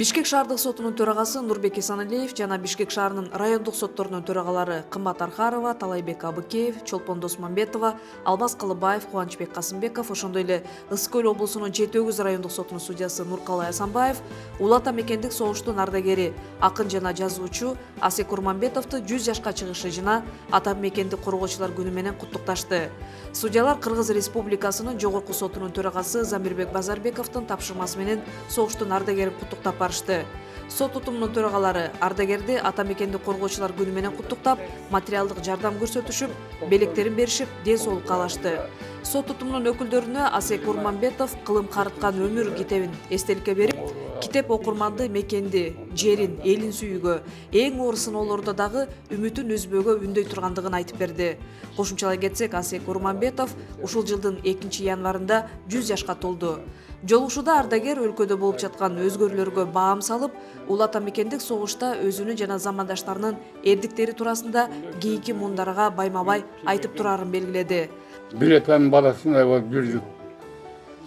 Бишкек шаардык сотунун төрагасы Нурбек Исаналиев жана Бишкек шаарынын райондук сотторунун төрагалары Кымбат Архарова, Талайбек Абыкеев, Чолпон Досмамбетова, Албас Калыбаев, Кубанычбек Касымбеков, ошондой эле Ысык Көл облусунун Жети Өгүз райондук сотунун судьясы Нуркалай Асанбаев Улуу Ата мекендик согуштун ардагери, акын жана жазуучу Асек Курманбетовду 100 жашка чыгышы жана ата мекендик коргоочулар күнү менен куттукташты. Судьялар Кыргыз Республикасынын жогорку сотунун төрагасы Замирбек Базарбековдун тапшырмасы менен согуштун ардагерин куттуктап барышты. Сот тутумунун төрагалары ардагерди ата мекендик коргоочулар күнү менен куттуктап, материалдык жардам көрсөтүшүп, белектерин беришип, ден соолук каалашты. Сот тутумунун өкүлдөрүнө Асек Курманбетов кылым карыткан өмүр китебин эстеликке берип, китеп окурманды мекенди, жерин, элин сүйүүгө, эң оор сыноолордо дагы үмүтүн үзбөөгө үндөй тургандыгын айтып берди. Кошумчалай кетсек, Асек Курманбетов ушул жылдын 2-январында 100 жашка толду. Жолугушууда ардагер өлкөдө болуп жаткан өзгөрүүлөргө баам салып, Улуу Ата мекендик согушта өзүнүн жана замандаштарынын эрдиктери туурасында кийинки муундарга байма-бай айтып турарын белгиледи. Bir etanın balasına var yürüdük.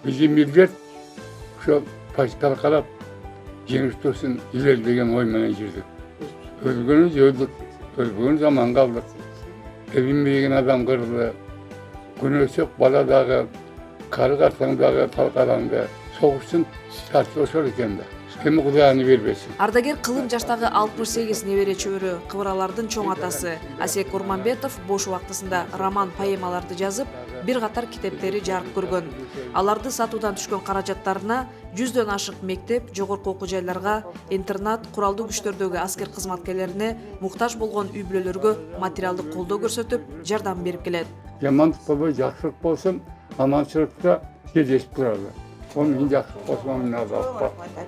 Bizim millet şu paşkal kalap geniş dursun ilerleyen oymana girdik. Ölgünüz öldük, ölgün zaman kaldık. Evin büyüğün adam kırıldı. Gün ölsek bala dağı, karı karsan dağı, talkalanda soğuşsun tartışır iken de. Kimi kudağını vermesin. Ардагер кылым жаштагы 68 небере чөбөрө кыбыралардын чоң атасы Асек Курманбетов бош убактысында роман поэмаларды жазып, бир катар китептери жарык көргөн. Аларды сатуудан түшкөн каражаттарына 100дөн ашык мектеп, жогорку окуу жайларга, интернат, куралдуу күчтөрдөгү аскер кызматкерлерине муктаж болгон үй бүлөлөргө материалдык колдоо көрсөтүп, жардам берип келет. Жамандык болбой жакшылык болсун, аманчылыкта кездешип туралы. Onun жақсы қосмамын азалып бар.